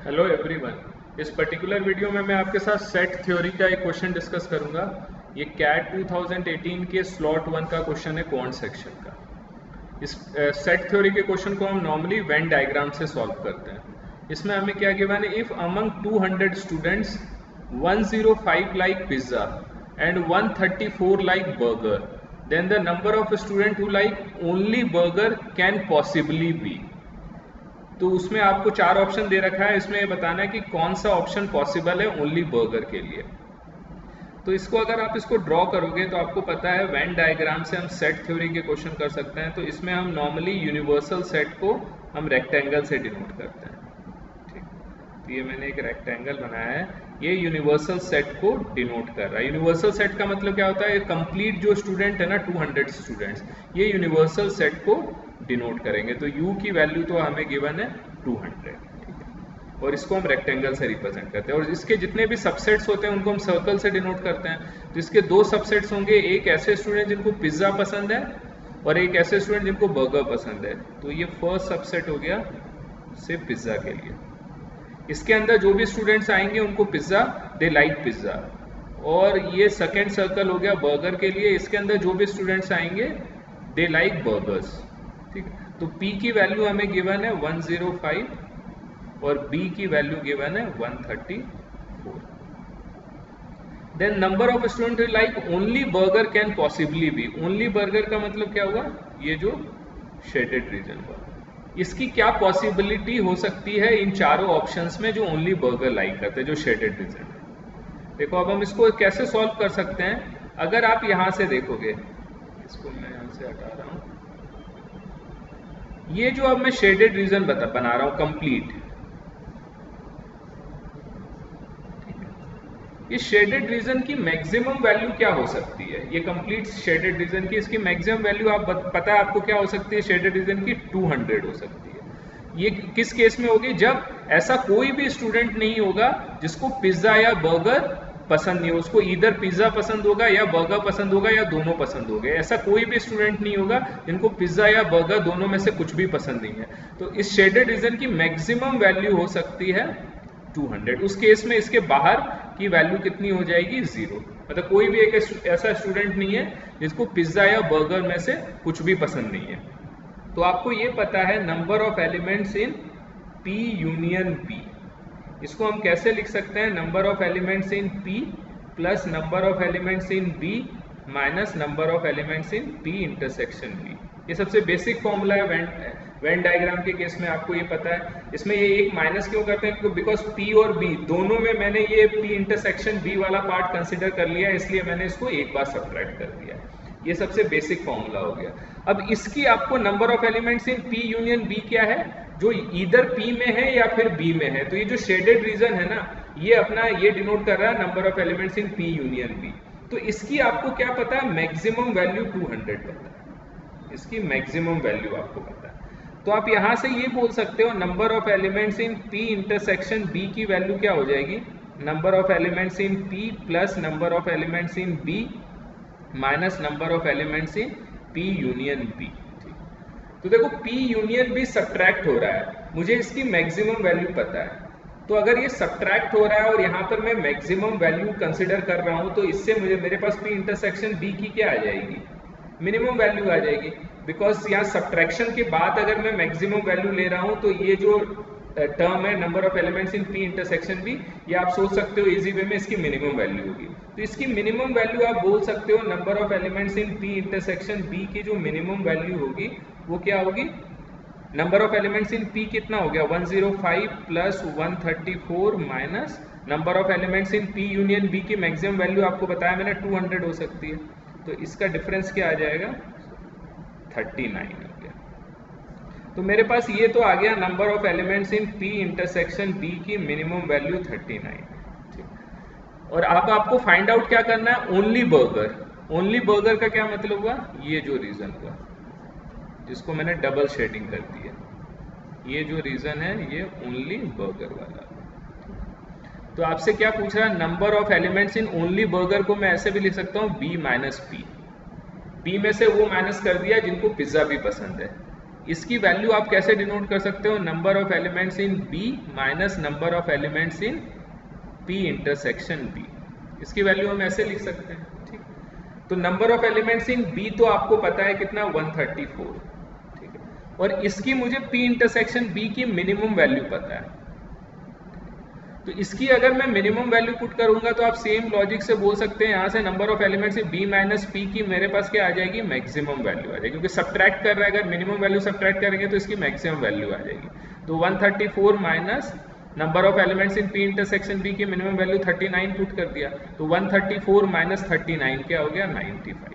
Hello everyone. इस particular video में मैं आपके साथ सेट थ्योरी का एक क्वेश्चन डिस्कस करूंगा। ये कैट 2018 के स्लॉट 1 का क्वेश्चन है क्वांट सेक्शन का। इस सेट थ्योरी के क्वेश्चन को हम नॉर्मली वेन डायग्राम से सॉल्व करते हैं। इसमें हमें क्या गिवन है, if among 200 students 105 like pizza and 134 like burger, then the number of student who like only burger can possibly be. तो उसमें आपको चार ऑप्शन दे रखा है, इसमें ये बताना है कि कौन सा ऑप्शन पॉसिबल है ओनली बर्गर के लिए। तो इसको अगर आप इसको ड्रॉ करोगे तो आपको पता है वेन डायग्राम से हम सेट थ्योरी के क्वेश्चन कर सकते हैं। तो इसमें हम नॉर्मली यूनिवर्सल सेट को हम रेक्टेंगल से डिनोट करते हैं। ठीक, तो ये मैंने एक रेक्टेंगल बनाया है, ये यूनिवर्सल सेट को डिनोट कर रहा है। यूनिवर्सल सेट का मतलब क्या होता है, कंप्लीट जो स्टूडेंट है ना 200 स्टूडेंट्स, ये यूनिवर्सल सेट को डिनोट करेंगे। तो u की वैल्यू तो हमें गिवन है 200, ठीक है, और इसको हम रेक्टेंगल से रिप्रेजेंट करते हैं। और इसके जितने भी सबसेट्स होते हैं उनको हम सर्कल से डिनोट करते हैं। तो इसके दो सबसेट्स होंगे, एक ऐसे स्टूडेंट जिनको पिज्जा पसंद है और एक ऐसे स्टूडेंट जिनको बर्गर पसंद है। तो ये फर्स्ट सबसेट हो गया सिर्फ पिज्जा के लिए। इसके अंदर जो भी स्टूडेंट्स आएंगे उनको पिज्जा, दे लाइक पिज्जा। और ये सेकेंड सर्कल हो गया बर्गर के लिए, इसके अंदर जो भी स्टूडेंट्स आएंगे दे लाइक बर्गर्स। ठीक है, तो P की वैल्यू हमें गिवन है 105 और B की वैल्यू गिवन है 134। Then number of student like only burger can possibly be. Only burger का मतलब क्या होगा, ये जो शेडेड रीजन हुआ, इसकी क्या पॉसिबिलिटी हो सकती है इन चारों ऑप्शंस में जो ओनली बर्गर लाइक करते हैं, जो शेडेड रीजन है। देखो अब हम इसको कैसे सॉल्व कर सकते हैं। अगर आप यहां से देखोगे, इसको मैं यहां से हटा रहा हूं, ये जो अब मैं शेडेड रीजन बना रहा हूं कंप्लीट, इस शेडेड रीजन की मैक्सिमम वैल्यू क्या हो सकती है, ये कंप्लीट शेडेड रीजन की इसकी मैक्सिमम वैल्यू आप पता है आपको क्या हो सकती है, शेडेड रीजन की 200 हो सकती है। ये किस केस में होगी, जब ऐसा कोई भी स्टूडेंट नहीं होगा जिसको पिज्जा या बर्गर पसंद नहीं हो, उसको इधर पिज्जा पसंद होगा या बर्गर पसंद होगा या दोनों पसंद होंगे। ऐसा कोई भी स्टूडेंट नहीं होगा जिनको पिज्जा या बर्गर दोनों में से कुछ भी पसंद नहीं है। तो इस शेडेड रीजन की मैक्सिमम वैल्यू हो सकती है 200। उस केस में इसके बाहर की वैल्यू कितनी हो जाएगी, 0। मतलब कोई भी एक ऐसा स्टूडेंट नहीं है जिसको पिज्जा या बर्गर में से कुछ भी पसंद नहीं है। तो आपको ये पता है number of elements in P union P, इसको हम कैसे लिख सकते हैं, number of elements in P plus number of elements in B minus number of elements in P intersection B। ये सबसे बेसिक फॉर्मूला है वेन डायग्राम के केस में, आपको ये पता है। इसमें ये एक माइनस क्यों करते हैं, बिकॉज P और B दोनों में मैंने ये P इंटरसेक्शन B वाला पार्ट कंसिडर कर लिया है, इसलिए मैंने इसको एक बार सब्ट्रैक्ट कर दिया। ये सबसे बेसिक फॉर्मूला हो गया। अब इसकी आपको number of elements in P union B क्या है, जो इधर P में है या फिर B में है। तो ये जो शेडेड रीजन है ना, ये अपना ये डिनोट कर रहा है number of elements in P union B। तो इसकी आपको क्या पता है, मैक्सिमम वैल्यू 200 पता है, इसकी मैक्सिमम वैल्यू आपको पता है। तो आप यहां से ये बोल सकते हो number of elements in P intersection B की वैल्यू क्या हो जाएगी, number of elements in P plus number of elements in B minus number of elements in P union B। तो देखो P यूनियन B सब्ट्रैक्ट हो रहा है, मुझे इसकी मैक्सिमम वैल्यू पता है। तो अगर ये सब्ट्रैक्ट हो रहा है और यहाँ पर मैं मैक्सिमम वैल्यू कंसिडर कर रहा हूँ, तो इससे मुझे मेरे पास P इंटरसेक्शन B की क्या आ जाएगी, मिनिमम वैल्यू आ जाएगी। बिकॉज यहाँ सब्ट्रैक्शन के बाद अगर मैं मैक्सिमम वैल्यू ले रहा हूँ, तो ये जो टर्म है number of elements in P intersection B, ये आप सोच सकते हो इजी वे में इसकी मिनिमम वैल्यू होगी। तो इसकी मिनिमम वैल्यू आप बोल सकते हो number of elements in P intersection B की जो मिनिमम वैल्यू होगी वो क्या होगी, number of elements in P कितना हो गया 105 plus 134 minus number of elements in P union B की मैक्सिमम वैल्यू आपको बताया मैंने 200 हो सकती है। तो इसका डिफरेंस क्या आ जाएगा, 39 हो गया। तो मेरे पास ये तो आ गया number of elements in P intersection B की मिनिमम वैल्यू 39। ठीक, और अब आपको फाइंड आउट क्या करना है, ओनली बर्गर। ओनली बर्गर का क्या मतलब हुआ, ये जो रीजन हुआ जिसको मैंने डबल शेडिंग कर दी है, ये जो रीजन है ये ओनली बर्गर वाला। तो आपसे क्या पूछ रहा है, number of elements in only burger को मैं ऐसे भी लिख सकता हूँ B माइनस P। B में से वो माइनस कर दिया जिनको पिज्जा भी पसंद है, इसकी वैल्यू आप कैसे डिनोट कर सकते हो, number of elements in B minus number of elements in P intersection B. इसकी वैल्यू हम ऐसे लिख सकते हैं, ठीक। तो number of elements in B तो आपको पता है कितना, 134, ठीक है। और इसकी मुझे पी इंटरसेक्शन बी की मिनिमम वैल्यू पता है। तो इसकी अगर मैं मिनिमम वैल्यू पुट करूंगा तो आप सेम लॉजिक से बोल सकते हैं यहाँ से नंबर ऑफ एलिमेंट्स से बी माइनस पी की मेरे पास क्या आ जाएगी, मैक्सिमम वैल्यू आ जाएगी, क्योंकि सब्ट्रैक्ट कर रहा है, अगर मिनिमम वैल्यू सब्ट्रैक्ट करेंगे तो इसकी मैक्सिमम वैल्यू आ जाएगी। तो 134 minus number of elements in P intersection B की मिनिमम वैल्यू 39 पुट कर दिया, तो 134 माइनस 39 क्या हो गया, 95।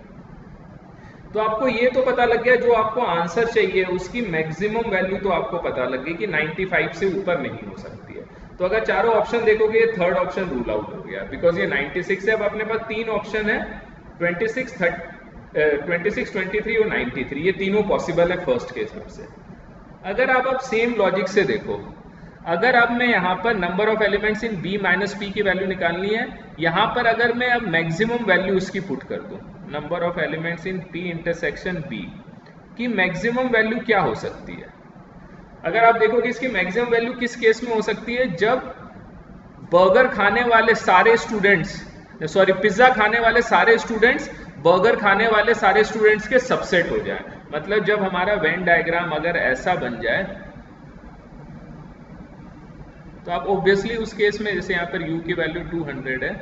तो आपको ये तो पता लग गया, जो आपको आंसर चाहिए उसकी मैक्सिमम वैल्यू तो आपको पता लग गई कि 95 से ऊपर नहीं हो सकती है। तो अगर चारों ऑप्शन देखोगे, थर्ड ऑप्शन रूल आउट हो गया, बिकॉज ये 96 है। अब अपने पास तीन ऑप्शन है, 26, 23 और 93, ये तीनों पॉसिबल है फर्स्ट के हिसाब से। अगर आप सेम लॉजिक से देखो, अगर अब मैं यहाँ पर number of elements in B minus P की वैल्यू निकालनी है, यहाँ पर अगर मैं अब मैक्सिमम वैल्यू इसकी पुट कर दूं, number of elements in P intersection B की मैक्सिमम वैल्यू क्या हो सकती है। अगर आप देखोगे इसकी मैक्सिमम वैल्यू किस केस में हो सकती है, जब बर्गर खाने वाले सारे स्टूडेंट्स, सॉरी पिज्जा खाने वाले सारे स्टूडेंट्स बर्गर खाने वाले सारे स्टूडेंट्स के सबसेट हो जाए। मतलब जब हमारा वेन डायग्राम अगर ऐसा बन जाए, तो आप ऑब्वियसली उस केस में, जैसे यहाँ पर u की वैल्यू 200 है,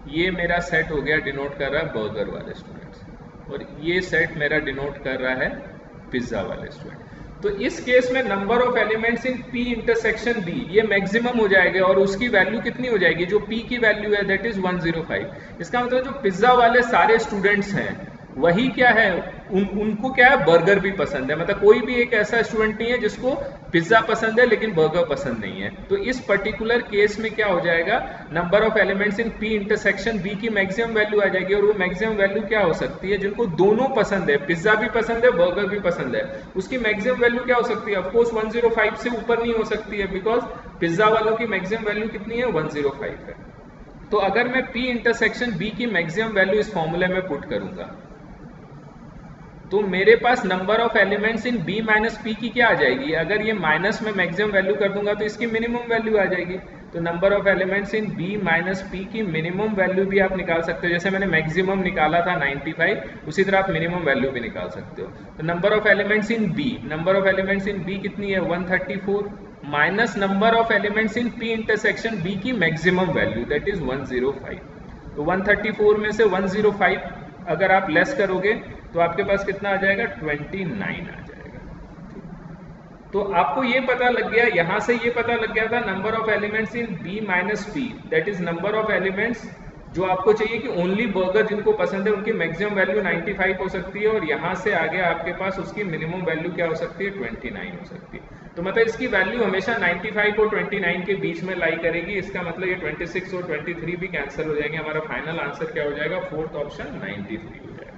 ये मेरा सेट हो गया, डिनोट कर रहा है बर्गर वाले स्टूडेंट्स, और ये सेट मेरा डिनोट कर रहा है पिज्जा वाले स्टूडेंट। तो इस केस में number of elements in P intersection B ये मैक्सिमम हो जाएगा, और उसकी वैल्यू कितनी हो जाएगी, जो पी की वैल्यू है दैट इज 105। इसका मतलब जो पिज्जा वाले सारे स्टूडेंट्स हैं वही क्या है, उनको क्या है, बर्गर भी पसंद है। मतलब कोई भी एक ऐसा स्टूडेंट नहीं है जिसको पिज्जा पसंद है लेकिन बर्गर पसंद नहीं है। तो इस पर्टिकुलर केस में क्या हो जाएगा, number of elements in P intersection B की मैक्सिमम वैल्यू आ जाएगी, और वो मैक्सिमम वैल्यू क्या हो सकती है, जिनको दोनों पसंद है, पिज्जा भी पसंद है बर्गर भी पसंद है, उसकी मैक्सिमम वैल्यू क्या हो सकती है, ऑफकोर्स 105 से ऊपर नहीं हो सकती है, बिकॉज पिज्जा वालों की मैक्सिमम वैल्यू कितनी है, 105 है। तो अगर मैं पी इंटरसेक्शन बी की मैक्सिमम वैल्यू इस फॉर्मूले में पुट करूंगा, तो मेरे पास number of elements in B minus P की क्या आ जाएगी, अगर ये माइनस में मैक्सिमम वैल्यू कर दूंगा तो इसकी मिनिमम वैल्यू आ जाएगी। तो number of elements in B minus P की मिनिमम वैल्यू भी आप निकाल सकते हो, जैसे मैंने मैक्सिमम निकाला था 95, उसी तरह आप मिनिमम वैल्यू भी निकाल सकते हो। तो number of elements in B, number of elements in B कितनी है, 134, minus number of elements in P intersection B की मैक्सिमम वैल्यू दैट इज 105। तो 134 में से 105 अगर आप लेस करोगे तो आपके पास कितना आ जाएगा, 29 आ जाएगा। तो आपको ये पता लग गया, यहां से ये पता लग गया था number of elements in B minus P that is number of elements जो आपको चाहिए कि ओनली बर्गर जिनको पसंद है उनकी मैक्सिमम वैल्यू 95 हो सकती है, और यहां से आगे आपके पास उसकी मिनिमम वैल्यू क्या हो सकती है, 29 हो सकती है। तो मतलब इसकी वैल्यू हमेशा 95 और 29 के बीच में लाई करेगी। इसका मतलब ये 26 और 23 भी कैंसिल हो जाएंगे, हमारा फाइनल आंसर क्या हो जाएगा, फोर्थ ऑप्शन 93 हो जाएगा।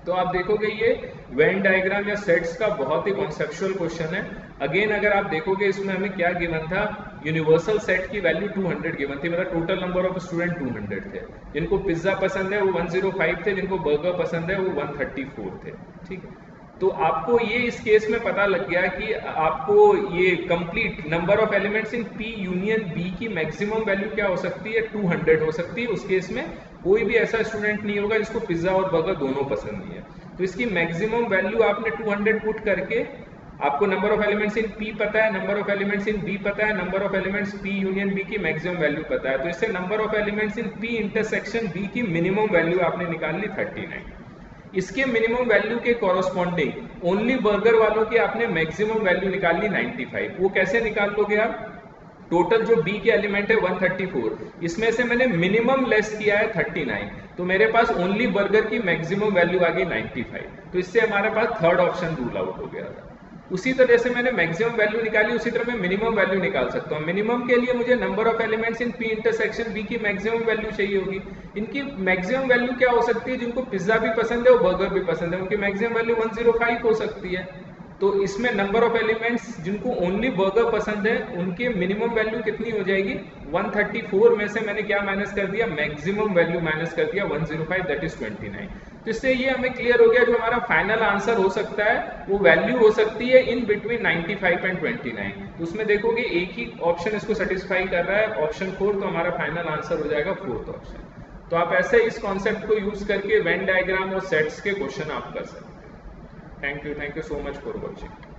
तो आप देखोगे ये वेन डायग्राम या सेट्स का बहुत ही कॉन्सेप्चुअल क्वेश्चन है। अगेन अगर आप देखोगे इसमें हमें क्या गिवन था, यूनिवर्सल सेट की वैल्यू 200 गिवन थी, मतलब टोटल नंबर ऑफ स्टूडेंट 200 थे। जिनको पिज्जा पसंद है वो 105 थे, जिनको बर्गर पसंद है वो 134 थे, ठीक है। तो आपको ये इस केस में पता लग गया कि आपको ये complete number of elements in P union B की मैक्सिमम वैल्यू क्या हो सकती है, 200 हो सकती है। उस केस में कोई भी ऐसा स्टूडेंट नहीं होगा जिसको पिज्जा और बर्गर दोनों पसंद नहीं है। तो इसकी मैक्सिमम वैल्यू आपने 200 पुट करके, आपको number of elements in P पता है, number of elements in B पता है, number of elements P union B की मैक्सिमम वैल्यू पता है। तो इससे number of elements in P intersection B की मिनिमम वैल्यू आपने निकाल ली 39। इसके मिनिमम वैल्यू के कॉरस्पॉन्डिंग ओनली बर्गर वालों की आपने मैक्सिमम वैल्यू निकाल ली 95। वो कैसे निकाल लोगे आप, टोटल जो बी के एलिमेंट है 134, इसमें से मैंने मिनिमम लेस किया है 39, तो मेरे पास ओनली बर्गर की मैक्सिमम वैल्यू आ गई 95। तो इससे हमारे पास थर्ड ऑप्शन रूल आउट हो गया था। उसी तरह से मैंने मैक्सिमम वैल्यू निकाली, उसी तरह मैं मिनिमम वैल्यू निकाल सकता हूँ। मिनिमम के लिए मुझे number of elements in P intersection B की मैक्सिमम वैल्यू चाहिए होगी। इनकी मैक्सिमम वैल्यू क्या हो सकती है, जिनको पिज्जा भी पसंद है और बर्गर भी पसंद है, उनकी मैक्सिमम वैल्यू 105 हो सकती है। तो इसमें नंबर ऑफ एलिमेंट्स जिनको ओनली बर्गर पसंद है उनके मिनिमम वैल्यू कितनी हो जाएगी 134 में से मैंने क्या माइनस कर दिया, मैक्सिमम वैल्यू माइनस कर दिया 105, दैट इज 29। तो इससे ये हमें क्लियर हो गया जो हमारा फाइनल आंसर हो सकता है वो वैल्यू हो सकती है इन बिटवीन 95 एंड 29। तो उसमें देखोगे एक ही ऑप्शन इसको सेटिस्फाई कर रहा है, ऑप्शन 4, तो हमारा फाइनल आंसर हो जाएगा 4th ऑप्शन। तो आप ऐसे इस कॉन्सेप्ट को यूज करके वेन डायग्राम और सेट्स के क्वेश्चन आप कर सकते हैं। Thank you so much for watching.